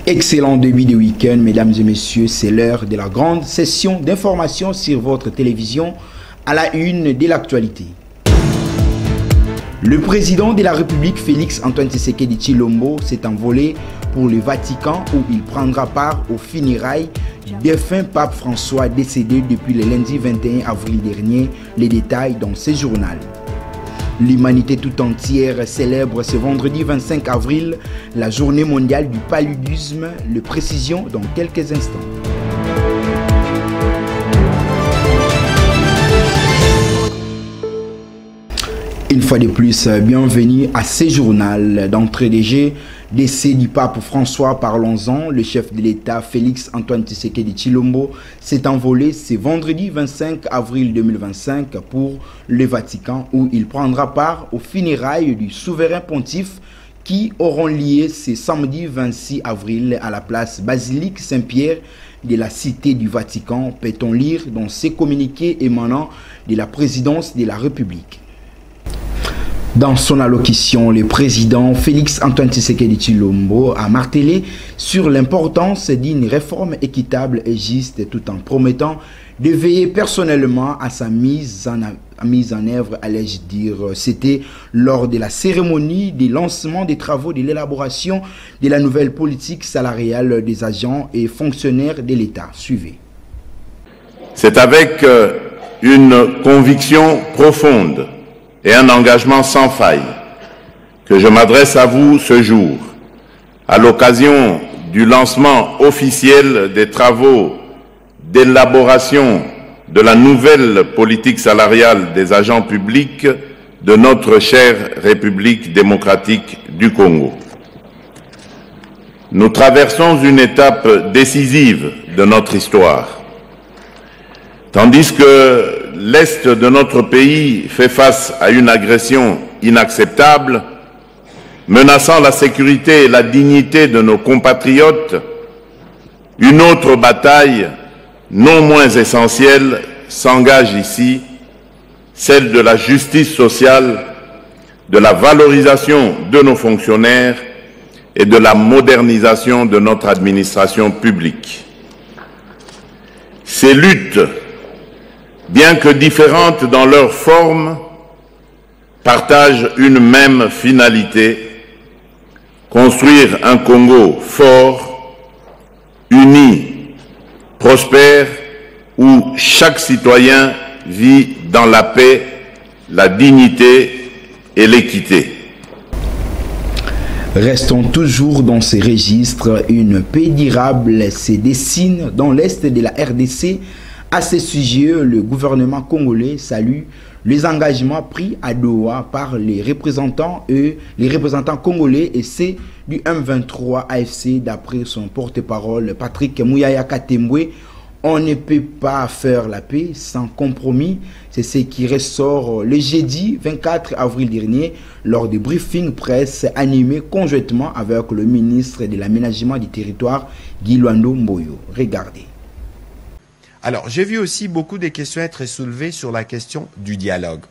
Excellent début de week-end, mesdames et messieurs, c'est l'heure de la grande session d'information sur votre télévision à la une de l'actualité. Le président de la République, Félix Antoine Tshisekedi Tshilombo, s'est envolé pour le Vatican où il prendra part aux funérailles du défunt pape François décédé depuis le lundi 21 avril dernier. Les détails dans ce journal. L'humanité tout entière célèbre ce vendredi 25 avril la journée mondiale du paludisme. Les précisions dans quelques instants. Une fois de plus, bienvenue à ce journal d'entrée des jeux. Décès du pape François, parlons-en. Le chef de l'État, Félix Antoine Tshisekedi Tshilombo, s'est envolé ce vendredi 25 avril 2025 pour le Vatican où il prendra part aux funérailles du souverain pontife qui auront lieu ce samedi 26 avril à la place Basilique Saint-Pierre de la Cité du Vatican, peut-on lire dans ces communiqués émanant de la présidence de la République. Dans son allocution, le président Félix Antoine Tshisekedi Tshilombo a martelé sur l'importance d'une réforme équitable et juste tout en promettant de veiller personnellement à sa mise en œuvre, allais-je dire. C'était lors de la cérémonie de lancement des travaux de l'élaboration de la nouvelle politique salariale des agents et fonctionnaires de l'État. Suivez. C'est avec une conviction profonde et un engagement sans faille que je m'adresse à vous ce jour, à l'occasion du lancement officiel des travaux d'élaboration de la nouvelle politique salariale des agents publics de notre chère République démocratique du Congo. Nous traversons une étape décisive de notre histoire. Tandis que l'Est de notre pays fait face à une agression inacceptable, menaçant la sécurité et la dignité de nos compatriotes, une autre bataille, non moins essentielle, s'engage ici, celle de la justice sociale, de la valorisation de nos fonctionnaires et de la modernisation de notre administration publique. Ces luttes, bien que différentes dans leur forme, partagent une même finalité: construire un Congo fort, uni, prospère, où chaque citoyen vit dans la paix, la dignité et l'équité. Restons toujours dans ces registres. Une paix durable se dessine dans l'Est de la RDC. À ce sujet, le gouvernement congolais salue les engagements pris à Doha par les représentants congolais et ceux du M23 AFC. D'après son porte-parole Patrick Mouyaya Katembwe, on ne peut pas faire la paix sans compromis. C'est ce qui ressort le jeudi 24 avril dernier lors du briefing presse animé conjointement avec le ministre de l'Aménagement du Territoire, Guy Luando Mboyo. Regardez. Alors, j'ai vu aussi beaucoup de questions être soulevées sur la question du dialogue.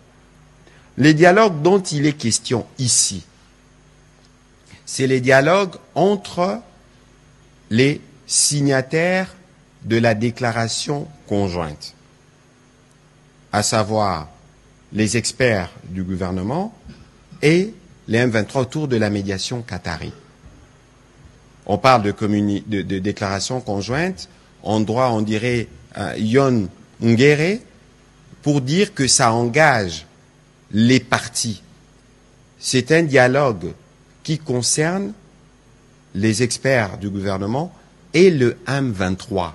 Les dialogues dont il est question ici, c'est les dialogues entre les signataires de la déclaration conjointe, à savoir les experts du gouvernement et les M23 autour de la médiation qatari. On parle de déclaration conjointe, en droit on dirait Yon Ngere, pour dire que ça engage les partis. C'est un dialogue qui concerne les experts du gouvernement et le M23.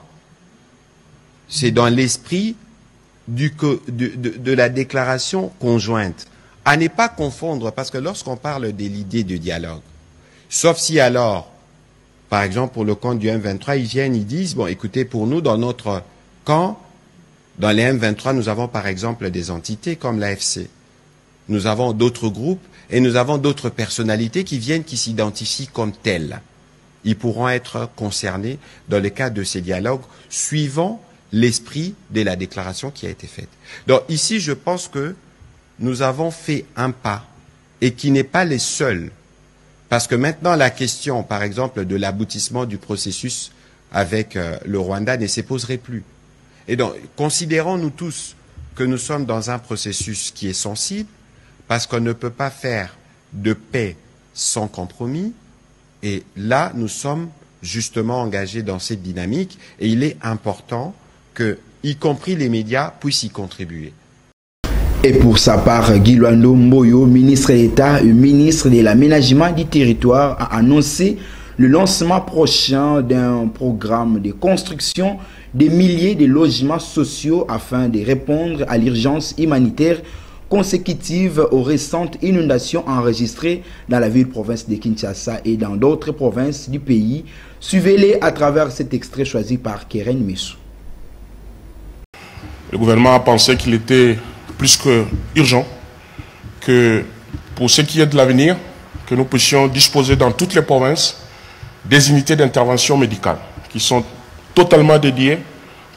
C'est dans l'esprit de la déclaration conjointe. À ne pas confondre, parce que lorsqu'on parle de l'idée de dialogue, sauf si alors, par exemple pour le compte du M23, ils viennent, ils disent, bon écoutez, pour nous, dans notre camp, dans les M23, nous avons par exemple des entités comme l'AFC. Nous avons d'autres groupes et nous avons d'autres personnalités qui viennent, qui s'identifient comme telles. Ils pourront être concernés dans le cadre de ces dialogues suivant l'esprit de la déclaration qui a été faite. Donc ici, je pense que nous avons fait un pas et qui n'est pas les seuls. Parce que maintenant, la question, par exemple, de l'aboutissement du processus avec le Rwanda ne se poserait plus. Et donc, considérons nous tous que nous sommes dans un processus qui est sensible, parce qu'on ne peut pas faire de paix sans compromis. Et là, nous sommes justement engagés dans cette dynamique, et il est important que, y compris les médias, puissent y contribuer. Et pour sa part, Guy Luando Mboyo, ministre d'État et ministre de l'Aménagement du Territoire, a annoncé le lancement prochain d'un programme de construction de milliers de logements sociaux afin de répondre à l'urgence humanitaire consécutive aux récentes inondations enregistrées dans la ville-province de Kinshasa et dans d'autres provinces du pays. Suivez-les à travers cet extrait choisi par Keren Messou. Le gouvernement a pensé qu'il était plus que urgent que pour ce qui est de l'avenir, que nous puissions disposer dans toutes les provinces des unités d'intervention médicale qui sont totalement dédiées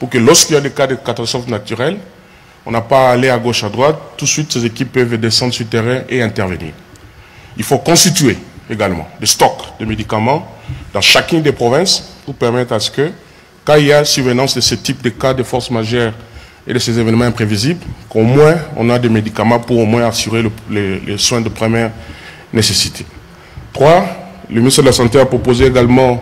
pour que lorsqu'il y a des cas de catastrophes naturelles, on n'a pas à aller à gauche, à droite, tout de suite ces équipes peuvent descendre sur le terrain et intervenir. Il faut constituer également des stocks de médicaments dans chacune des provinces pour permettre à ce que, quand il y a survenance de ce type de cas de force majeure et de ces événements imprévisibles, qu'au moins on a des médicaments pour au moins assurer les soins de première nécessité. 3, le ministre de la Santé a proposé également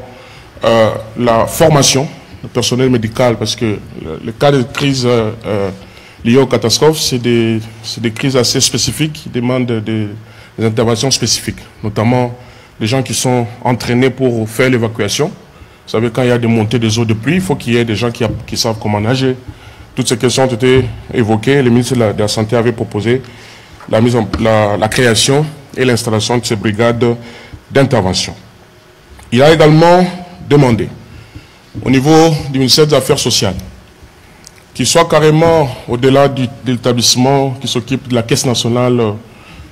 la formation du personnel médical, parce que le cas de crise liées aux catastrophes, c'est des crises assez spécifiques qui demandent des interventions spécifiques, notamment les gens qui sont entraînés pour faire l'évacuation. Vous savez, quand il y a des montées des eaux de pluie, il faut qu'il y ait des gens qui savent comment nager. Toutes ces questions ont été évoquées. Le ministre de la Santé avait proposé la création et l'installation de ces brigades d'intervention. Il a également demandé au niveau du ministère des Affaires sociales qu'il soit carrément au-delà de l'établissement qui s'occupe de la Caisse nationale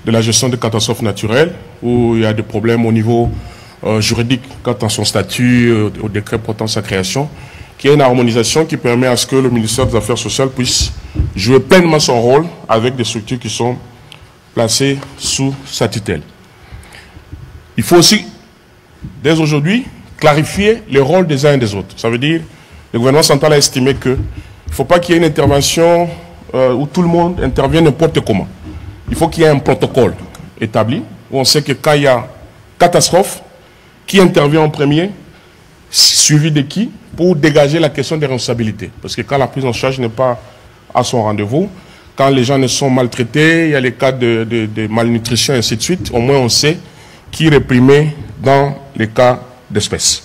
de la gestion des catastrophes naturelles, où il y a des problèmes au niveau juridique quant à son statut, au décret portant sa création, qu'il y ait une harmonisation qui permet à ce que le ministère des Affaires sociales puisse jouer pleinement son rôle avec des structures qui sont placées sous sa tutelle. Il faut aussi, dès aujourd'hui, clarifier les rôles des uns et des autres. Ça veut dire, le gouvernement central a estimé que il ne faut pas qu'il y ait une intervention où tout le monde intervient n'importe comment. Il faut qu'il y ait un protocole établi où on sait que quand il y a catastrophe, qui intervient en premier, suivi de qui, pour dégager la question des responsabilités. Parce que quand la prise en charge n'est pas à son rendez-vous, quand les gens ne sont maltraités, il y a les cas de malnutrition et ainsi de suite, au moins on sait qui réprimer dans les cas d'espèce.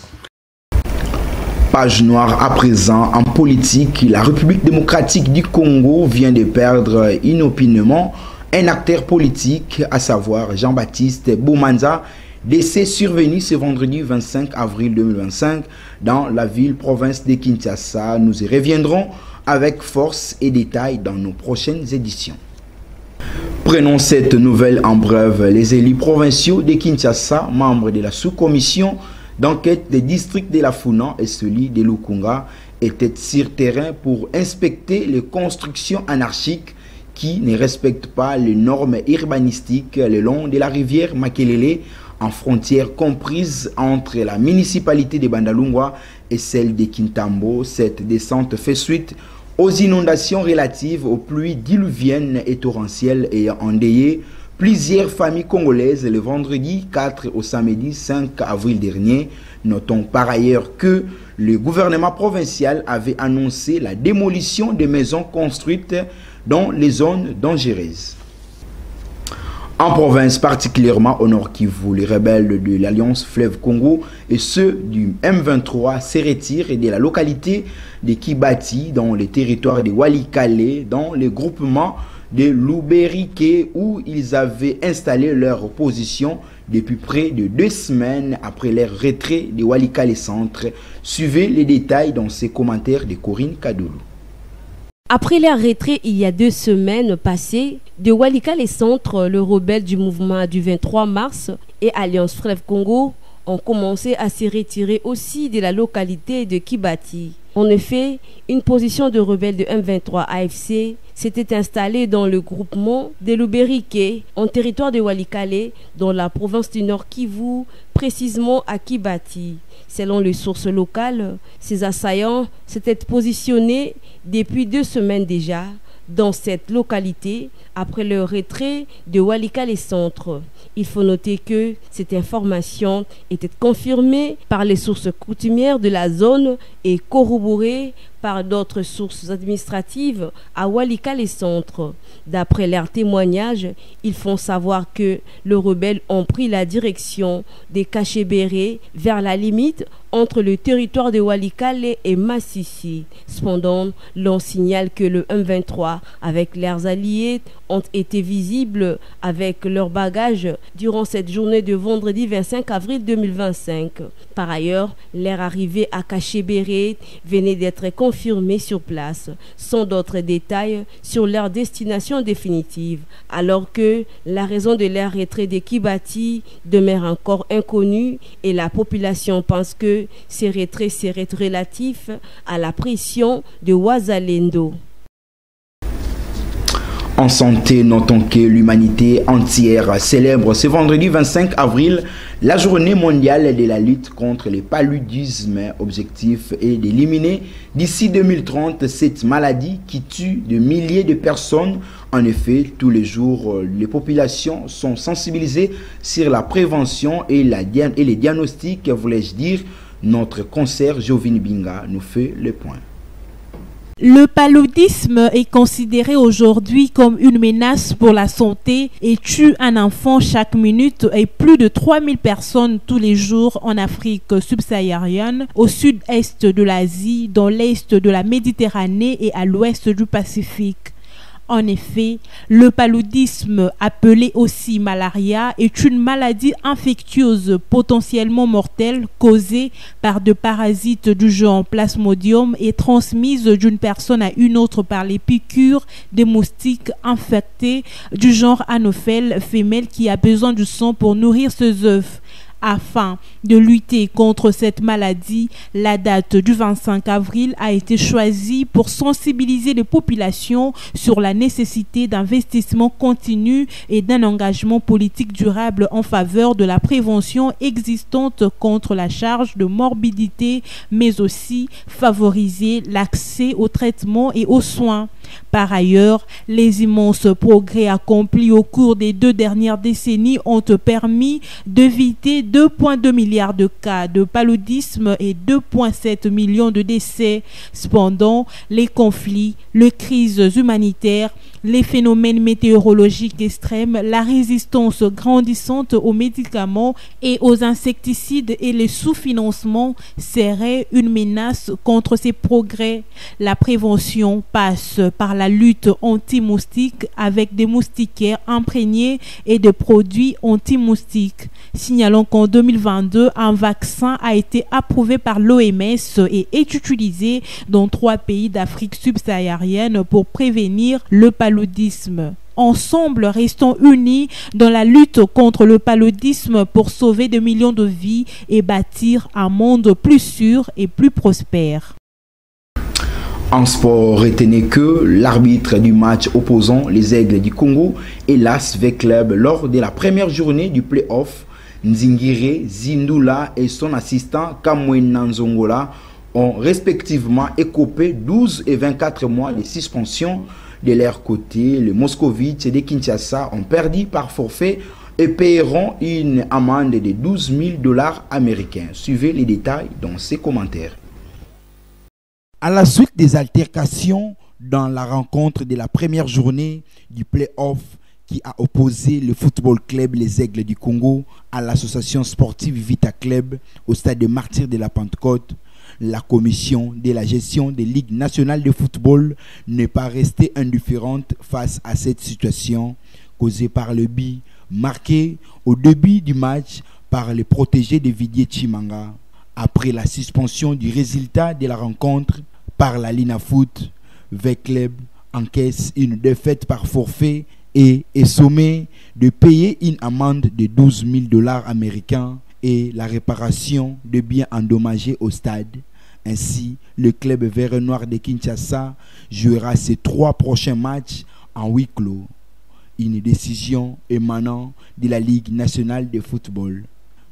Page noire à présent en politique, la République démocratique du Congo vient de perdre inopinément un acteur politique, à savoir Jean-Baptiste Boumanza, décès survenu ce vendredi 25 avril 2025 dans la ville-province de Kinshasa. Nous y reviendrons avec force et détails dans nos prochaines éditions. Prenons cette nouvelle en bref. Les élus provinciaux de Kinshasa, membres de la sous-commission d'enquête des districts de la Founan et celui de Lukunga, étaient sur terrain pour inspecter les constructions anarchiques qui ne respectent pas les normes urbanistiques le long de la rivière Makelele, en frontière comprise entre la municipalité de Bandalungwa et celle de Kintambo. Cette descente fait suite aux inondations relatives aux pluies diluviennes et torrentielles ayant endeuillé plusieurs familles congolaises le vendredi 4 au samedi 5 avril dernier. Notons par ailleurs que le gouvernement provincial avait annoncé la démolition des maisons construites dans les zones dangereuses. En province, particulièrement au Nord Kivu, les rebelles de l'Alliance Fleuve Congo et ceux du M23 se retirent de la localité de Kibati dans les territoires de Walikale, dans le groupement de Louberike où ils avaient installé leur position depuis près de 2 semaines après leur retrait de Walikale Centre. Suivez les détails dans ces commentaires de Corinne Kadoulou. Après leur retrait il y a 2 semaines passées, de Walikale Centre, le rebelle du mouvement du 23 mars et Alliance Fleuve Congo ont commencé à se retirer aussi de la localité de Kibati. En effet, une position de rebelle de M23 AFC s'était installée dans le groupement de Luberiké, en territoire de Walikale, dans la province du Nord Kivu, précisément à Kibati. Selon les sources locales, ces assaillants s'étaient positionnés depuis 2 semaines déjà dans cette localité après le retrait de Walikale Centre. Il faut noter que cette information était confirmée par les sources coutumières de la zone et corroborée par d'autres sources administratives à Walikale Centre. D'après leurs témoignages, ils font savoir que les rebelles ont pris la direction des Kachebere vers la limite entre le territoire de Walikale et Massissi. Cependant, l'on signale que le M23 avec leurs alliés ont été visibles avec leurs bagages durant cette journée de vendredi 25 avril 2025. Par ailleurs, leur arrivée à Kachebere venait d'être confirmée sur place, sans d'autres détails sur leur destination définitive, alors que la raison de leur retrait de Kibati demeure encore inconnue et la population pense que ces retraits seraient relatifs à la pression de Ouazalendo. En santé, notons que l'humanité entière célèbre ce vendredi 25 avril la journée mondiale de la lutte contre le paludisme. Objectif est d'éliminer d'ici 2030 cette maladie qui tue de milliers de personnes. En effet, tous les jours, les populations sont sensibilisées sur la prévention et les diagnostics, voulais-je dire. Notre concert Jovin Binga nous fait le point. Le paludisme est considéré aujourd'hui comme une menace pour la santé et tue un enfant chaque minute et plus de 3000 personnes tous les jours en Afrique subsaharienne, au sud-est de l'Asie, dans l'est de la Méditerranée et à l'ouest du Pacifique. En effet, le paludisme, appelé aussi malaria, est une maladie infectieuse potentiellement mortelle causée par des parasites du genre Plasmodium et transmise d'une personne à une autre par les piqûres des moustiques infectés du genre Anophèle femelle qui a besoin du sang pour nourrir ses œufs. Afin de lutter contre cette maladie, la date du 25 avril a été choisie pour sensibiliser les populations sur la nécessité d'investissement continu et d'un engagement politique durable en faveur de la prévention existante contre la charge de morbidité, mais aussi favoriser l'accès aux traitements et aux soins. Par ailleurs, les immenses progrès accomplis au cours des 2 dernières décennies ont permis d'éviter 2,2 milliards de cas de paludisme et 2,7 millions de décès. Cependant, les conflits, les crises humanitaires, les phénomènes météorologiques extrêmes, la résistance grandissante aux médicaments et aux insecticides et le sous-financement seraient une menace contre ces progrès. La prévention passe par la lutte anti-moustique avec des moustiquaires imprégnés et des produits anti-moustiques. Signalons qu'en 2022, un vaccin a été approuvé par l'OMS et est utilisé dans 3 pays d'Afrique subsaharienne pour prévenir le paludisme. Ensemble, restons unis dans la lutte contre le paludisme pour sauver des millions de vies et bâtir un monde plus sûr et plus prospère. En sport, retenez que l'arbitre du match opposant les Aigles du Congo et l'ASV Club lors de la première journée du play-off, Nzingire Zindula et son assistant Kamwena Nzongola ont respectivement écopé 12 et 24 mois de suspension. De leur côté, les Moscovites de Kinshasa ont perdu par forfait et paieront une amende de 12 000 $ américains. Suivez les détails dans ces commentaires. À la suite des altercations dans la rencontre de la première journée du play-off qui a opposé le football club Les Aigles du Congo à l'association sportive Vita Club au stade de Martyrs de la Pentecôte, la commission de la gestion des ligues nationales de football n'est pas restée indifférente face à cette situation causée par le but marqué au début du match par les protégés de Vidier Chimanga. Après la suspension du résultat de la rencontre par la Linafoot, V-Club encaisse une défaite par forfait et est sommé de payer une amende de 12 000 $ américains et la réparation de biens endommagés au stade, Ainsi, le club vert noir de Kinshasa jouera ses 3 prochains matchs en huis clos. Une décision émanant de la Ligue nationale de football.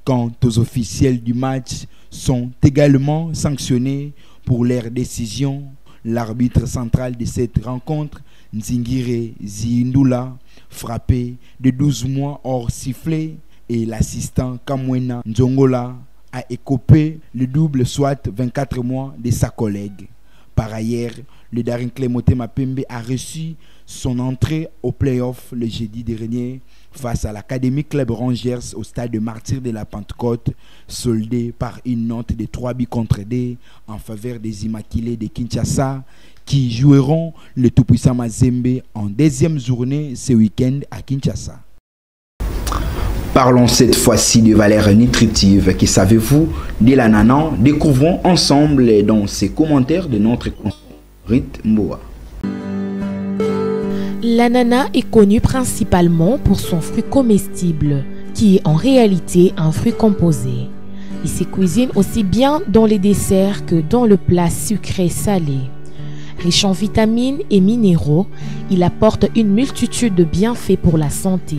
Quant aux officiels du match sont également sanctionnés pour leur décision. L'arbitre central de cette rencontre, Nzingire Zindula, frappé de 12 mois hors sifflet, et l'assistant Kamwena Nzongola a écopé le double, soit 24 mois de sa collègue. Par ailleurs, le Daring Club Motema Pembe a reçu son entrée au play-off le jeudi dernier face à l'Académie Club Rangers au stade de Martyrs de la Pentecôte, soldé par une note de 3-2 en faveur des Immaculés de Kinshasa qui joueront le tout-puissant Mazembe en deuxième journée ce week-end à Kinshasa. Parlons cette fois-ci de valeurs nutritives. Que savez-vous de l'ananas? Découvrons ensemble dans ces commentaires de notre Rite Mboa. L'ananas est connu principalement pour son fruit comestible, qui est en réalité un fruit composé. Il se cuisine aussi bien dans les desserts que dans le plat sucré-salé. Riche en vitamines et minéraux, il apporte une multitude de bienfaits pour la santé.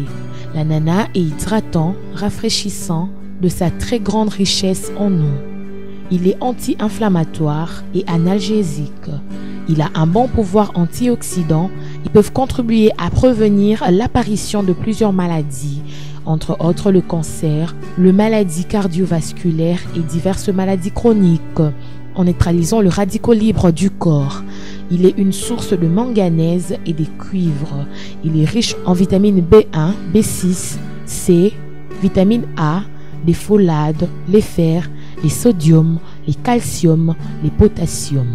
L'ananas est hydratant, rafraîchissant, de sa très grande richesse en eau. Il est anti-inflammatoire et analgésique. Il a un bon pouvoir antioxydant. Ils peuvent contribuer à prévenir l'apparition de plusieurs maladies, entre autres le cancer, les maladies cardiovasculaires et diverses maladies chroniques, en neutralisant le radicaux libre du corps. Il est une source de manganèse et de cuivre. Il est riche en vitamines B1, B6, C, vitamine A, les folades, les fer, les sodium, les calcium, les potassium.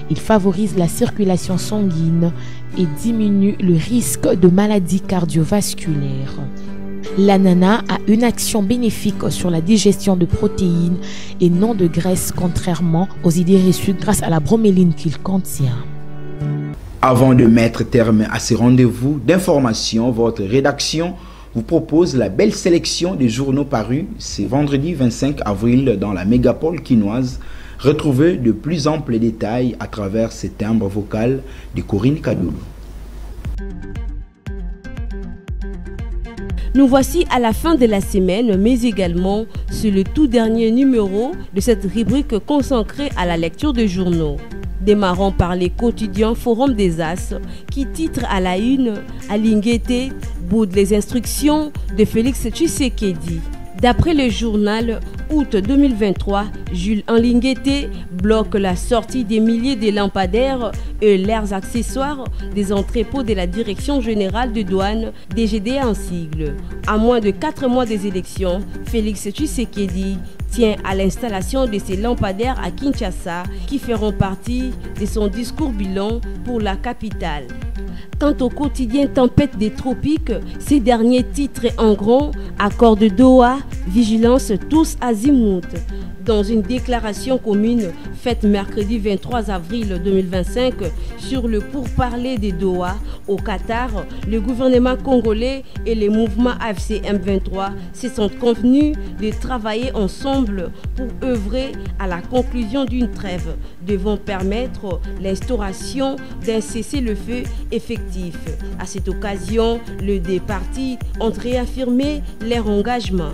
Il favorise la circulation sanguine et diminue le risque de maladies cardiovasculaires. L'ananas a une action bénéfique sur la digestion de protéines et non de graisses, contrairement aux idées reçues grâce à la broméline qu'il contient. Avant de mettre terme à ces rendez-vous d'information, votre rédaction vous propose la belle sélection des journaux parus ce vendredi 25 avril dans la mégapole quinoise. Retrouvez de plus amples détails à travers ces timbres vocaux de Corinne Kadoulou. Nous voici à la fin de la semaine, mais également sur le tout dernier numéro de cette rubrique consacrée à la lecture de journaux. Démarrons par les quotidiens Forum des As qui titre à la une « Alinguete boude les instructions de Félix Tshisekedi ». D'après le journal, août 2023, Jules Alinguete bloque la sortie des milliers de lampadaires et leurs accessoires des entrepôts de la Direction générale de douane, DGD en sigle. À moins de 4 mois des élections, Félix Tshisekedi tient à l'installation de ces lampadaires à Kinshasa qui feront partie de son discours bilan pour la capitale. Quant au quotidien Tempête des tropiques, ces derniers titrent en gros « Accord de Doha, vigilance tous azimuts ». Dans une déclaration commune faite mercredi 23 avril 2025 sur le pourparler de Doha au Qatar, le gouvernement congolais et les mouvements AFC M23 se sont convenus de travailler ensemble pour œuvrer à la conclusion d'une trêve devant permettre l'instauration d'un cessez-le-feu effectif. À cette occasion, les deux parties ont réaffirmé leur engagement.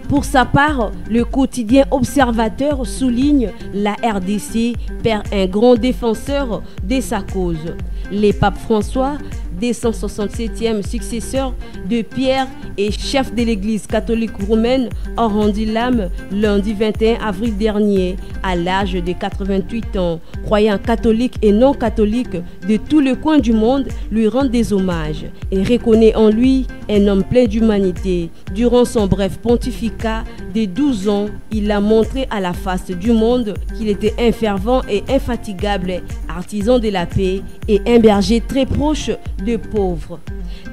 Pour sa part, le quotidien Observateur souligne la RDC perd un grand défenseur de sa cause. Les papes François, 267e successeur de Pierre et chef de l'église catholique roumaine, ont rendu l'âme lundi 21 avril dernier à l'âge de 88 ans. Croyants catholiques et non catholiques de tous les coins du monde lui rendent des hommages et reconnaît en lui un homme plein d'humanité. Durant son bref pontificat de 12 ans, il a montré à la face du monde qu'il était un fervent et infatigable artisan de la paix et un berger très proche de pauvres.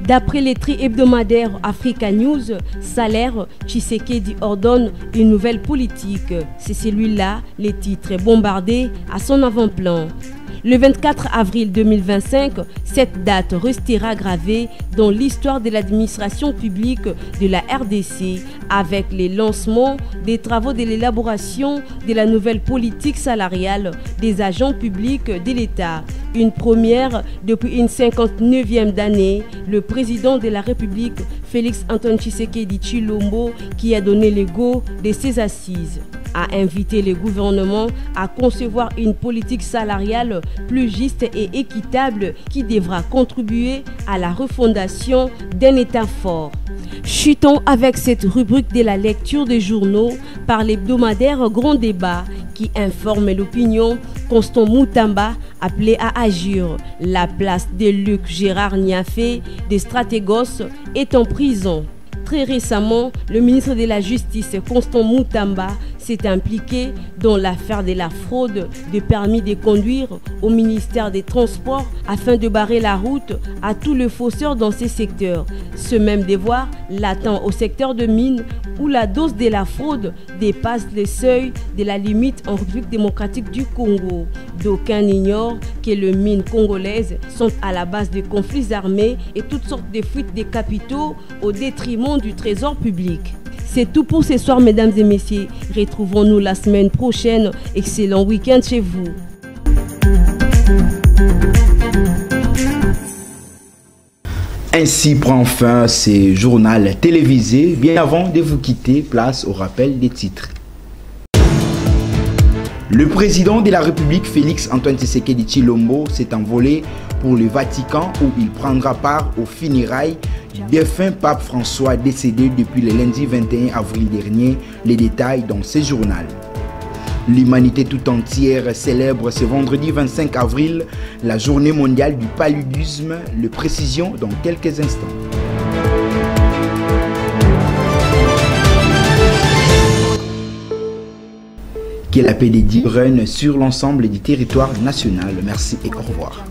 D'après les tri hebdomadaires Africa News, Salaire, Tshisekedi ordonne une nouvelle politique. C'est celui-là, les titres bombardés à son avant-plan. Le 24 avril 2025, cette date restera gravée dans l'histoire de l'administration publique de la RDC avec les lancements des travaux de l'élaboration de la nouvelle politique salariale des agents publics de l'État. Une première depuis une 59e d'année, le président de la République, Félix Antoine Tshisekedi Tshilombo, qui a donné le go de ses assises, a invité le gouvernement à concevoir une politique salariale plus juste et équitable qui devra contribuer à la refondation d'un État fort. Chutons avec cette rubrique de la lecture des journaux par l'hebdomadaire Grand Débat qui informe l'opinion. Constant Moutamba appelé à agir. La place de Luc Gérard Niafé des Stratégos est en prison. Très récemment, le ministre de la Justice, Constant Moutamba, s'est impliqué dans l'affaire de la fraude de permis de conduire au ministère des Transports afin de barrer la route à tous les fausseurs dans ces secteurs. Ce même devoir l'attend au secteur de mines où la dose de la fraude dépasse le seuil de la limite en République démocratique du Congo. D'aucuns ignorent que les mines congolaises sont à la base de conflits armés et toutes sortes de fuites de capitaux au détriment du trésor public. C'est tout pour ce soir, mesdames et messieurs. Retrouvons-nous la semaine prochaine. Excellent week-end chez vous. Ainsi prend fin ce journal télévisé. Bien avant de vous quitter, place au rappel des titres. Le président de la République, Félix Antoine Tshisekedi Tshilombo, s'est envolé pour le Vatican où il prendra part aux funérailles du défunt pape François décédé depuis le lundi 21 avril dernier. Les détails dans ce journal. L'humanité tout entière célèbre ce vendredi 25 avril la journée mondiale du paludisme. Les précisions dans quelques instants. Que la paix des Dieu règne sur l'ensemble du territoire national. Merci et au revoir.